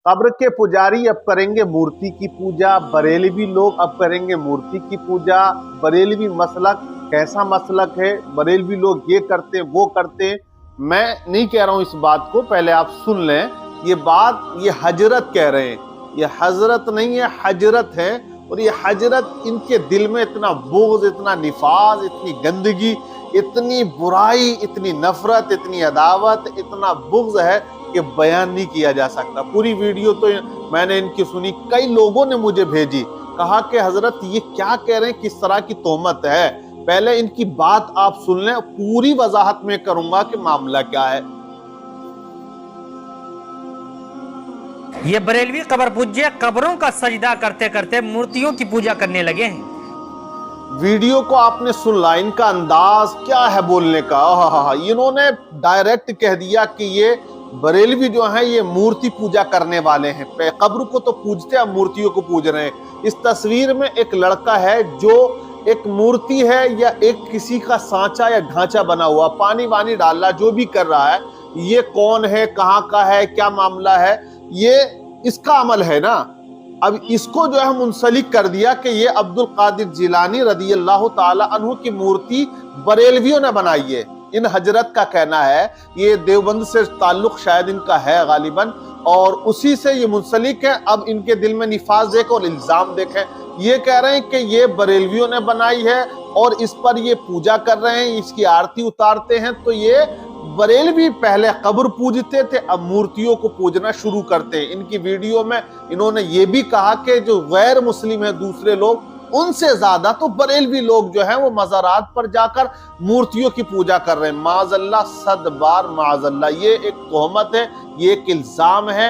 कब्र के पुजारी अब करेंगे मूर्ति की पूजा, बरेलवी लोग अब करेंगे मूर्ति की पूजा। बरेलवी मसलक कैसा मसलक है? बरेलवी लोग ये करते वो करते। मैं नहीं कह रहा हूं इस बात को, पहले आप सुन लें। ये बात ये हजरत कह रहे हैं, ये हजरत नहीं है, हजरत है। और ये हजरत, इनके दिल में इतना बुग़्ज़, इतना निफाज, इतनी गंदगी, इतनी बुराई, इतनी नफरत, इतनी अदावत, इतना बुग़्ज़ है कि बयान नहीं किया जा सकता। पूरी वीडियो तो मैंने इनकी सुनी, कई लोगों ने मुझे भेजी, कहा कि हजरत ये क्या कह रहे हैं, किस तरह की तोहमत है। पहले इनकी बात आप सुन लें, पूरी वजाहत में करूंगा कि मामला क्या है। ये बरेलवी कब्र पूज्य कब्रों का सजदा करते करते मूर्तियों की पूजा करने लगे हैं। वीडियो को आपने सुन ला, इनका अंदाज क्या है बोलने का। इन्होंने डायरेक्ट कह दिया कि ये बरेलवी जो हैं ये मूर्ति पूजा करने वाले हैं। कब्र को तो पूजते हैं, मूर्तियों को पूज रहे हैं। इस तस्वीर में एक लड़का है जो एक मूर्ति है या एक किसी का सांचा या ढांचा बना हुआ, पानी वानी डाल रहा, जो भी कर रहा है। ये कौन है, कहाँ का है, क्या मामला है, ये इसका अमल है ना। अब इसको जो है मुंसलिक कर दिया कि ये अब्दुल कादिर जिलानी रदी अल्लाह ताला अन्हु की मूर्ति बरेलवियों ने बनाई है। इन हजरत का कहना है, ये देवबंद से ताल्लुक शायद इनका है गालिबन, और उसी से ये मुंसलिक है। अब इनके दिल में निफाज देखें और इल्जाम देखें। ये कह रहे हैं कि ये बरेलवियों ने बनाई है और इस पर ये पूजा कर रहे हैं, इसकी आरती उतारते हैं। तो ये बरेलवी पहले कब्र पूजते थे, अब मूर्तियों को पूजना शुरू करते हैं। इनकी वीडियो में इन्होंने ये भी कहा कि जो गैर मुस्लिम है, दूसरे लोग, उनसे ज्यादा तो बरेलवी लोग जो हैं वो मज़ारात पर जाकर मूर्तियों की पूजा कर रहे हैं। माज़अल्लाह, सद बार माज़अल्लाह, ये एक तोहमत है, ये एक इल्जाम है,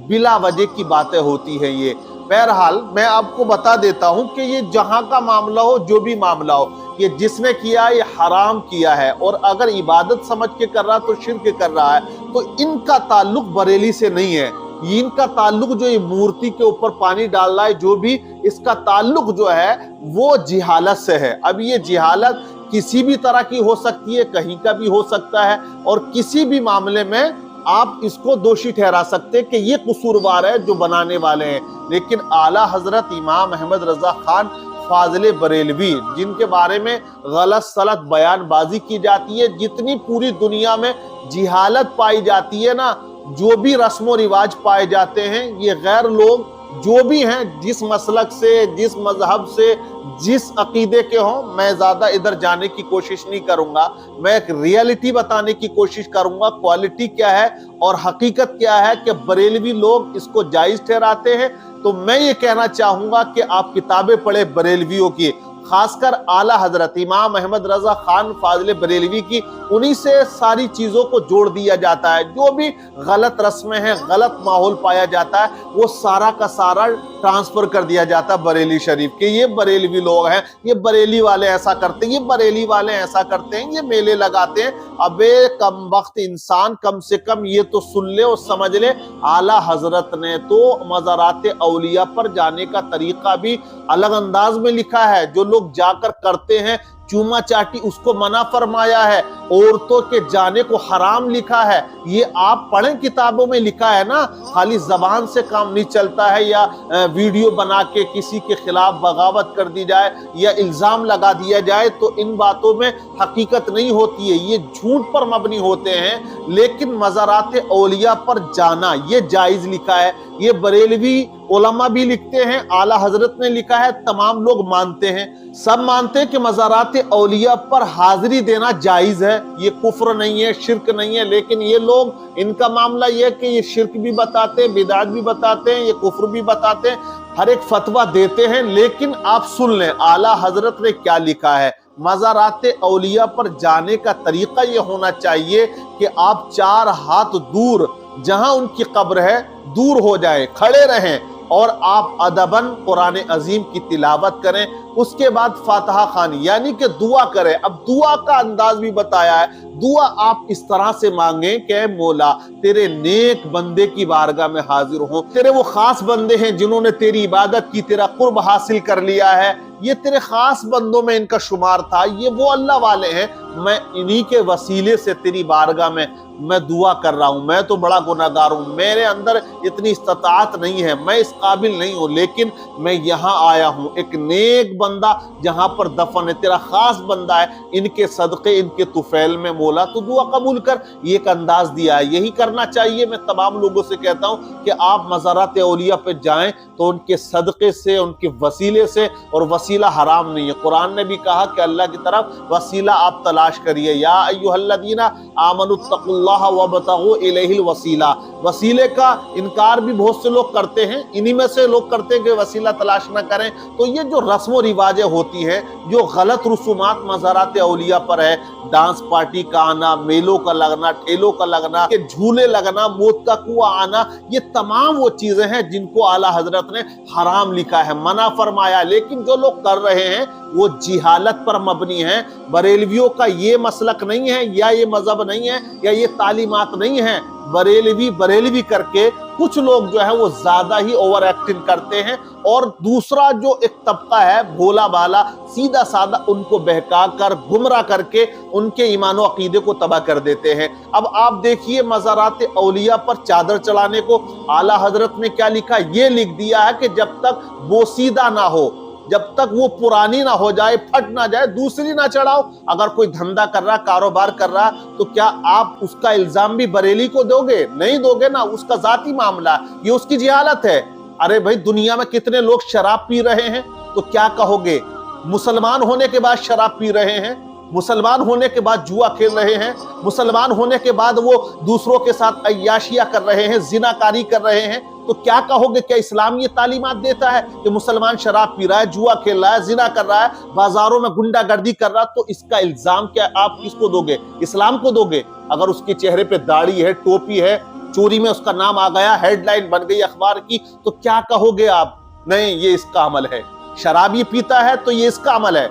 बिला वजह की बातें होती हैं ये। बहरहाल मैं आपको बता देता हूं कि ये जहां का मामला हो, जो भी मामला हो, ये जिसने किया ये हराम किया है। और अगर इबादत समझ के कर रहा तो शिर्क कर रहा है। तो इनका ताल्लुक बरेली से नहीं है, इनका ताल्लुक जो ये मूर्ति के ऊपर पानी डाल रहा है, जो भी इसका ताल्लुक जो है वो जिहालत से है। अब ये जिहालत किसी भी तरह की हो सकती है, कहीं का भी हो सकता है, और किसी भी मामले में आप इसको दोषी ठहरा सकते हैं कि ये कसूरवार है जो बनाने वाले हैं। लेकिन आला हजरत इमाम अहमद रजा खान फाजिल बरेलवी, जिनके बारे में गलत सलत बयानबाजी की जाती है, जितनी पूरी दुनिया में जिहालत पाई जाती है ना, जो भी रस्म रिवाज पाए जाते हैं, ये गैर लोग जो भी हैं, जिस मसलक से, जिस मजहब से, जिस अकीदे के हों, मैं ज्यादा इधर जाने की कोशिश नहीं करूंगा। मैं एक रियलिटी बताने की कोशिश करूंगा, क्वालिटी क्या है और हकीकत क्या है कि बरेलवी लोग इसको जायज ठहराते हैं। तो मैं ये कहना चाहूंगा कि आप किताबें पढ़े बरेलवियों की, खासकर आला हजरत इमाम अहमद रजा खान फाजिल बरेलवी की, उन्हीं से सारी चीजों को जोड़ दिया जाता है। जो भी गलत रस्में हैं, गलत माहौल पाया जाता है, वो सारा का सारा ट्रांसफर कर दिया जाता है बरेली शरीफ के। ये बरेलवी लोग हैं, ये बरेली वाले ऐसा करते हैं, ये बरेली वाले ऐसा करते हैं, ये मेले लगाते हैं। अबे कम वक्त इंसान, कम से कम ये तो सुन ले और समझ ले, आला हजरत ने तो मज़ारात औलिया पर जाने का तरीका भी अलग अंदाज में लिखा है। जो लोग जाकर करते हैं चूमा चाटी, उसको मना फरमाया है, औरतों के जाने को हराम लिखा है। ये आप पढ़ें, किताबों में लिखा है ना। खाली जबान से काम नहीं चलता है, या वीडियो बना के किसी के खिलाफ बगावत कर दी जाए या इल्जाम लगा दिया जाए, तो इन बातों में हकीकत नहीं होती है, ये झूठ पर मबनी होते हैं। लेकिन मज़ारात औलिया पर जाना ये जायज लिखा है, ये बरेलवी उलमा भी लिखते हैं, आला हजरत ने लिखा है, तमाम लोग मानते हैं। सब मानते हैं कि मज़ारात औलिया पर हाजिरी देना जायज है, ये कुफ्र नहीं है, शिरक नहीं है। लेकिन ये लोग, इनका मामला ये है कि ये शिरक भी बताते हैं, बिदात भी बताते हैं, ये कुफ्र भी बताते हैं, हर एक फतवा देते हैं। लेकिन आप सुन लें आला हजरत ने क्या लिखा है। मज़ारात औलिया पर जाने का तरीका ये होना चाहिए कि आप 4 हाथ दूर, जहां उनकी कब्र है, दूर हो जाए, खड़े रहें, और आप अदबन कुरान अजीम की तिलावत करें, उसके बाद फातिहा खानी यानी कि दुआ करें। अब दुआ का अंदाज भी बताया है, दुआ आप इस तरह से मांगे कि मौला तेरे नेक बंदे की बारगाह में हाजिर हूं, तेरे वो खास बंदे हैं जिन्होंने तेरी इबादत की, तेरा कुर्ब हासिल कर लिया है, ये तेरे खास बंदों में इनका शुमार था, ये वो अल्लाह वाले हैं, मैं इन्हीं के वसीले से तेरी बारगाह में मैं दुआ कर रहा हूं। मैं तो बड़ा गुनाहगार हूं, मेरे अंदर इतनी इस्तात नहीं है, मैं इस काबिल नहीं हूं, लेकिन मैं यहाँ आया हूं, एक नेक बंदा जहां पर दफन है, तेरा खास बंदा है, इनके सदक़े इनके तुफैल में मौला तो दुआ कबूल कर। ये एक अंदाज दिया है, यही करना चाहिए। मैं तमाम लोगों से कहता हूं कि आप मज़ारात औलिया पे जाएं तो उनके सदक़े से, उनके वसीले से, और वसीला हराम नहीं है। कुरान ने भी कहा कि अल्लाह की तरफ वसीला आप तलाश करिए, या अय्युहल्लज़ीना आमनुत्तक़ुल्लाह वब्तगू इलैहिल वसीला। वसीले का इनकार भी बहुत से लोग करते हैं, इन्हीं में से लोग करते हैं कि वसीला तलाश ना करें। तो ये जो रस्म रिवाजें होती हैं, जो गलत रसूमात मज़ारात औलिया पर है, डांस पार्टी का आना, मेलों का लगना, ठेलों का लगना, के झूले लगना, मौत का कुआं आना, ये तमाम वो चीजें हैं जिनको आला हजरत ने हराम लिखा है, मना फरमाया। लेकिन जो लोग कर रहे हैं वो जिहालत पर मबनी है। बरेलवियों का ये मसलक नहीं है, या ये मजहब नहीं है, या ये तालीमात नहीं है। बरेलवी करके कुछ लोग जो है वो ज्यादा ही ओवर एक्टिंग करते हैं, और दूसरा जो एक तबका है भोला भाला सीधा साधा, उनको बहका कर गुमराह करके उनके ईमान और अकीदे को तबाह कर देते हैं। अब आप देखिए मज़ारात औलिया पर चादर चढ़ाने को आला हजरत ने क्या लिखा, ये लिख दिया है कि जब तक बोसीदा ना हो, जब तक वो पुरानी ना हो जाए, फट ना जाए, दूसरी ना चढ़ाओ। अगर कोई धंधा कर रहा, कारोबार कर रहा, तो क्या आप उसका इल्जाम भी बरेली को दोगे? नहीं दोगे ना, उसका जाती मामला, ये उसकी जिहालत है। अरे भाई, दुनिया में कितने लोग शराब पी रहे हैं, तो क्या कहोगे? मुसलमान होने के बाद शराब पी रहे हैं, मुसलमान होने के बाद जुआ खेल रहे हैं, मुसलमान होने के बाद वो दूसरों के साथ अय्याशियां कर रहे हैं, जिनाकारी कर रहे हैं। तो क्या कहोगे, क्या इस्लाम ये तालीमात देता है कि मुसलमान शराब पी रहा है, जुआ खेल रहा है, जिना कर रहा है, बाजारों में गुंडागर्दी कर रहा है, तो इसका इल्जाम क्या आप किसको दोगे? इस्लाम को दोगे? अगर उसके चेहरे पे दाढ़ी है, टोपी है, चोरी में उसका नाम आ गया, हेडलाइन बन गई अखबार की, तो क्या कहोगे आप? नहीं, ये इसका अमल है। शराब ये पीता है तो ये इसका अमल है।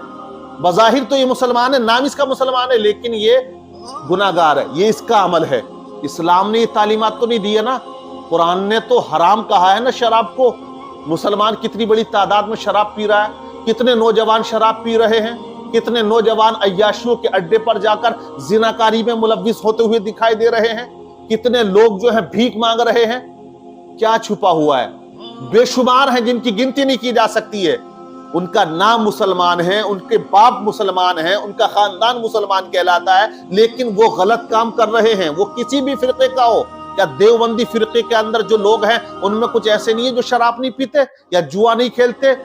बज़ाहिर तो ये मुसलमान है, नाम इसका मुसलमान है, लेकिन ये गुनाहगार है, ये इसका अमल है। इस्लाम ने ये तालीमात तो नहीं दी है ना, कुरान ने तो हराम कहा है ना शराब को। मुसलमान कितनी बड़ी तादाद में शराब पी रहा है, कितने नौजवान शराब पी रहे हैं, कितने नौजवान अय्याशियों के अड्डे पर जाकर जिनाकारी में मुलव्विस होते हुए दिखाई दे रहे हैं, कितने लोग जो है भीख मांग रहे हैं। क्या छुपा हुआ है? बेशुमार हैं जिनकी गिनती नहीं की जा सकती है। उनका नाम मुसलमान है, उनके बाप मुसलमान हैं, उनका खानदान मुसलमान कहलाता है, लेकिन वो गलत काम कर रहे हैं। वो किसी भी फिरके का हो, या देवबंदी फिरके के अंदर जो लोग हैं उनमें कुछ ऐसे नहीं है जो शराब नहीं पीते या जुआ नहीं खेलते,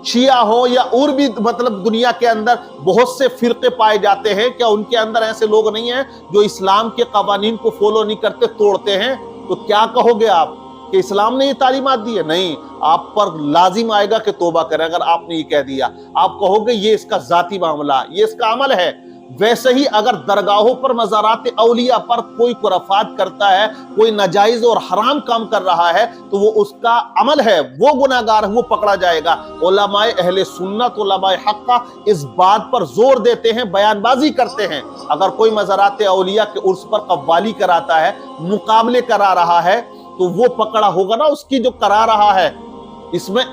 शिया हो या और भी मतलब दुनिया के अंदर बहुत से फिरके पाए जाते हैं, क्या उनके अंदर ऐसे लोग नहीं हैं जो इस्लाम के कवानीन को फॉलो नहीं करते, तोड़ते हैं? तो क्या कहोगे आप कि इस्लाम ने ये तालीमात दी है? नहीं, आप पर लाजिम आएगा कि तौबा करें। अगर आपने ये कह दिया, आप कहोगे ये इसका जाती मामला, ये इसका अमल है। वैसे ही अगर दरगाहों पर मज़ारात औलिया पर कोई खुराफात करता है, कोई नाजायज और हराम काम कर रहा है, तो वो उसका अमल है, वो गुनाहगार है, वो पकड़ा जाएगा। उलमाए अहले सुन्नत, उलमाए हक़्क़ा इस बात पर जोर देते हैं, बयानबाजी करते हैं। अगर कोई मज़ारात औलिया के उर्स पर कव्वाली कराता है, मुकाबले करा रहा है, तो वो पकड़ा होगा ना, उसकी जो करा रहा है। इसमें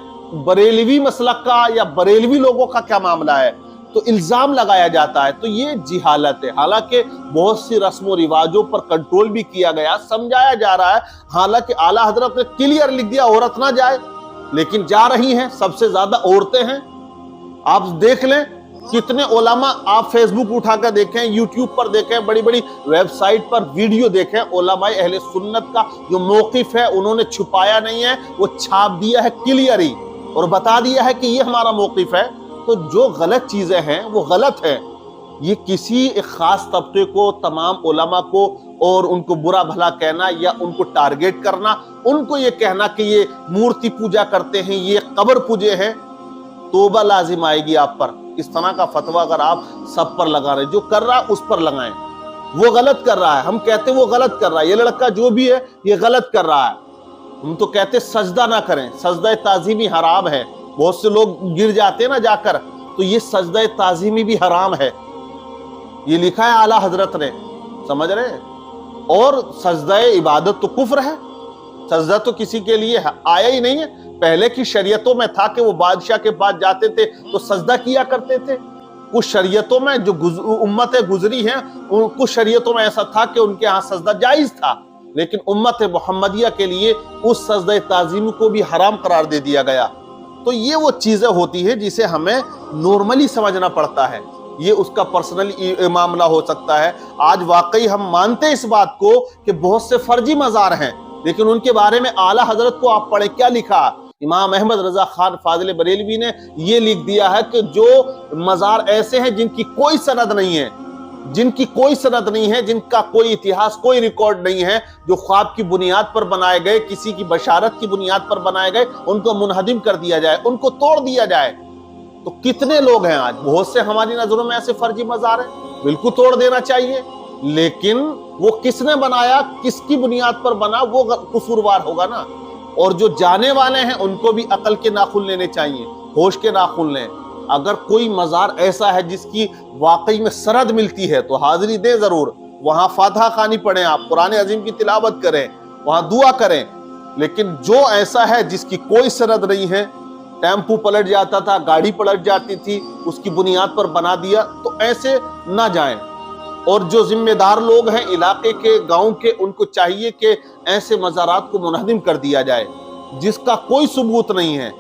बरेलवी मसलक का या बरेलवी लोगों का क्या मामला है? तो इल्जाम लगाया जाता है, तो ये जिहालत है। हालांकि बहुत सी रस्म और रिवाजों पर कंट्रोल भी किया गया, समझाया जा रहा है। हालांकि आला हजरत ने क्लियर लिख दिया औरत ना जाए, लेकिन जा रही हैं, सबसे ज्यादा औरतें हैं। आप देख लें कितने उलमा, आप फेसबुक उठाकर देखें, यूट्यूब पर देखें, बड़ी बड़ी वेबसाइट पर वीडियो देखें, उलमाए अहले सुन्नत का जो मौकिफ है उन्होंने छुपाया नहीं है, वो छाप दिया है क्लियर ही, और बता दिया है कि ये हमारा मौकिफ है। तो जो गलत चीजें हैं वो गलत है। ये किसी एक खास तबके को, तमाम उलमा को, और उनको बुरा भला कहना या उनको टारगेट करना, उनको ये कहना कि ये मूर्ति पूजा करते हैं, ये कब्र पूजे हैं, तौबा लाजिम आएगी आप पर। इस तरह का फतवा अगर आप सब पर लगा रहे, जो कर रहा है उस पर लगाएं। वो गलत कर रहा है, हम कहते हैं वो गलत कर रहा है, ये लड़का जो भी है ये गलत कर रहा है। हम तो कहते सजदा ना करें, सजदा ताज़ीमी हराम है। बहुत से लोग गिर जाते हैं ना जाकर, تو یہ سجدہ تعظیمی بھی حرام ہے، یہ لکھا ہے اعلیٰ حضرت نے، سمجھ رہے ہیں؟ اور سجدہ عبادت تو کفر ہے، سجدہ تو کسی کے لیے آیا ہی نہیں ہے۔ پہلے کی شریعتوں میں تھا کہ وہ بادشاہ کے پاس جاتے تھے تو سجدہ کیا کرتے تھے، کچھ شریعتوں میں جو امتیں گزری ہیں کچھ شریعتوں میں ایسا تھا کہ ان کے ہاں سجدہ جائز تھا، لیکن امت محمدیہ کے لیے اس سجدہ تعظیم کو بھی حرام قرار دے دیا گیا۔ تو یہ وہ چیزیں ہوتی ہیں جسے ہمیں نارملی سمجھنا پڑتا ہے، یہ اس کا پرسنل معاملہ ہو سکتا ہے۔ آج واقعی ہم مانتے اس بات کو کہ بہت سے فرضی مزار ہیں، لیکن ان کے بارے میں اعلیٰ حضرت کو آپ پڑھیں کیا لکھا۔ امام احمد رضا خان فاضل بریلوی نے یہ لکھ دیا ہے کہ جو مزار ایسے ہیں جن کی کوئی سند نہیں ہے، جن کی کوئی سند نہیں ہے، جن کا کوئی اتہاس، کوئی ریکارڈ نہیں ہے، جو خواب کی بنیاد پر بنائے گئے، کسی کی بشارت کی بنیاد پر بنائے گئے، ان کو منہدم کر دیا جائے، ان کو توڑ دیا جائے۔ تو کتنے لوگ ہیں آج، بہت سے ہماری نظروں میں ایسے فرضی مزار ہیں، بالکل توڑ دینا چاہیے، لیکن وہ کس نے بنایا، کس کی بنیاد پر بنا، وہ قصوروار ہوگا نا۔ اور جو جانے والے ہیں ان کو بھی عقل کے ناخن لینے چاہیے، ہوش کے ناخن لیں۔ اگر کوئی مزار ایسا ہے جس کی واقعی میں سند ملتی ہے تو حاضری دیں ضرور، وہاں فاتحہ خوانی پڑھیں، آپ قرآن عظیم کی تلاوت کریں، وہاں دعا کریں۔ لیکن جو ایسا ہے جس کی کوئی سند نہیں ہے، ٹیمپو پلٹ جاتا تھا، گاڑی پلٹ جاتی تھی، اس کی بنیاد پر بنا دیا، تو ایسے نہ جائیں۔ اور جو ذمہ دار لوگ ہیں علاقے کے، گاؤں کے، ان کو چاہیے کہ ایسے مزارات کو منہدم کر دیا جائے جس کا کوئی ثبوت نہیں ہے،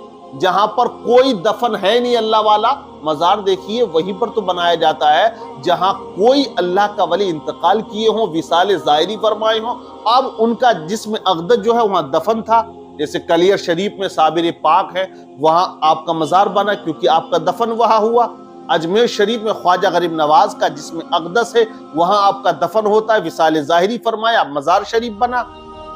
جہاں پر کوئی دفن ہے نہیں اللہ والا۔ مزار دیکھیے وہیں پر تو بنایا جاتا ہے جہاں کوئی اللہ کا ولی انتقال کیے ہوں، وصال ظاہری فرمائے ہوں، اب ان کا جسم اقدس جو ہے وہاں دفن تھا۔ جیسے کلیئر شریف میں صابر پاک ہے، وہاں آپ کا مزار بنا کیونکہ آپ کا دفن وہاں ہوا۔ اجمیر شریف میں خواجہ غریب نواز کا جسم اقدس ہے، وہاں آپ کا دفن ہوتا ہے، وصال ظاہری فرمایا، مزار شریف بنا۔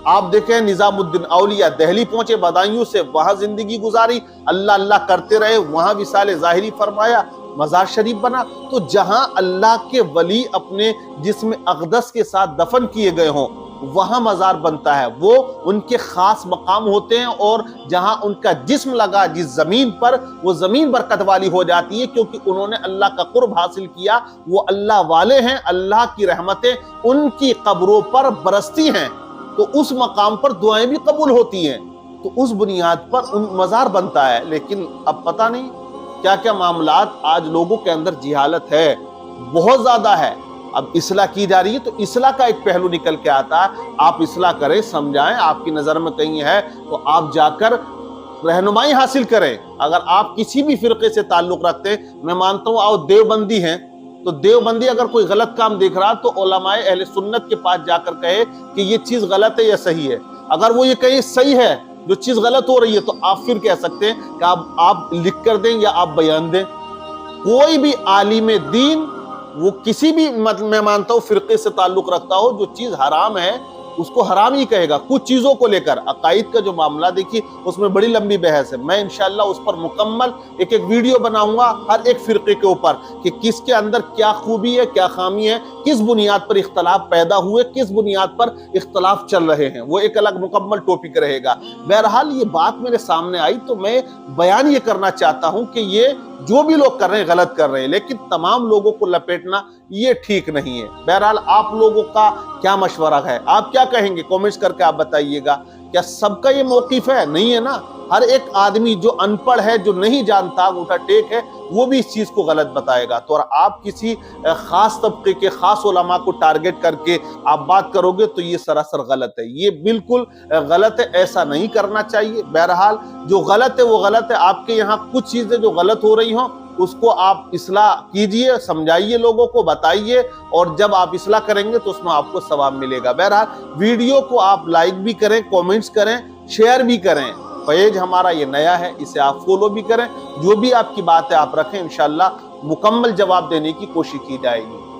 آپ دیکھیں نظام الدین اولیاء دہلی پہنچے بدایوں سے، وہاں زندگی گزاری، اللہ اللہ کرتے رہے، وہاں وصال ظاہری فرمایا، مزار شریف بنا۔ تو جہاں اللہ کے ولی اپنے جسم اقدس کے ساتھ دفن کیے گئے ہوں وہاں مزار بنتا ہے، وہ ان کے خاص مقام ہوتے ہیں، اور جہاں ان کا جسم لگا جس زمین پر، وہ زمین برکت والی ہو جاتی ہے، کیونکہ انہوں نے اللہ کا قرب حاصل کیا، وہ اللہ والے ہیں، اللہ کی رحمتیں ان کی قبروں پر برستی ہیں، تو اس مقام پر دعائیں بھی قبول ہوتی ہیں۔ تو اس بنیاد پر ان مزار بنتا ہے۔ لیکن اب پتہ نہیں کیا کیا معاملات، آج لوگوں کے اندر جہالت ہے، بہت زیادہ ہے۔ اب اصلاح کی جا رہی ہے تو اصلاح کا ایک پہلو نکل کے آتا ہے، آپ اصلاح کریں، سمجھائیں، آپ کی نظر میں کہیں ہے تو آپ جا کر رہنمائی حاصل کریں۔ اگر آپ کسی بھی فرقے سے تعلق رکھتے ہیں، میں مانتا ہوں آپ دیوبندی ہیں، تو دیوبندی اگر کوئی غلط کام دیکھ رہا تو علماء اہل سنت کے پاس جا کر کہے کہ یہ چیز غلط ہے یا صحیح ہے۔ اگر وہ یہ کہے صحیح ہے، جو چیز غلط ہو رہی ہے، تو آپ پھر کہہ سکتے ہیں کہ آپ لکھ کر دیں یا آپ بیان دیں۔ کوئی بھی عالم دین، وہ کسی بھی میں مانتا ہوں فرقے سے تعلق رکھتا ہو، جو چیز حرام ہے اس کو حرام ہی کہے گا۔ کچھ چیزوں کو لے کر عقائد کا جو معاملہ دیکھیے اس میں بڑی لمبی بحث ہے، میں انشاءاللہ اس پر مکمل ایک ویڈیو بناؤں گا ہر ایک فرقے کے اوپر کہ کس کے اندر کیا خوبی ہے، کیا خامی ہے، کس بنیاد پر اختلاف پیدا ہوئے، کس بنیاد پر اختلاف چل رہے ہیں، وہ ایک الگ مکمل ٹاپک رہے گا۔ بہرحال یہ بات میرے سامنے آئی تو میں بیان یہ کرنا چاہتا ہوں کہ یہ جو بھی لوگ کر رہے ہیں غلط کر رہے ہیں، لیکن تمام لوگوں کو لپیٹنا یہ ٹھیک نہیں ہے۔ بہرحال آپ لوگوں کا کیا مشورہ ہے، آپ کیا کہیں گے، کومنٹس کر کے آپ بتائیے گا۔ کیا سب کا یہ موقف ہے؟ نہیں ہے نا۔ ہر ایک آدمی جو ان پڑھ ہے، جو نہیں جانتا، انگوٹھا ٹیک ہے، وہ بھی اس چیز کو غلط بتائے گا۔ تو اور آپ کسی خاص طبقے کے خاص علماء کو ٹارگٹ کر کے آپ بات کرو گے تو یہ سراسر غلط ہے، یہ بالکل غلط ہے، ایسا نہیں کرنا چاہیے۔ بہرحال جو غلط ہے وہ غلط ہے، آپ کے یہاں کچھ چیزیں جو غلط ہو رہی ہوں اس کو آپ اصلاح کیجئے، سمجھائیے، لوگوں کو بتائیے، اور جب آپ اصلاح کریں گے تو اس میں آپ کو ثواب ملے گا۔ بہرحال ویڈیو کو آپ لائک بھی کریں، کومنٹس کریں، شیئر بھی کریں۔ پیج ہمارا یہ نیا ہے، اسے آپ فالو بھی کریں۔ جو بھی آپ کی بات ہے آپ رکھیں، انشاءاللہ مکمل جواب دینے کی کوشش کی جائے گی۔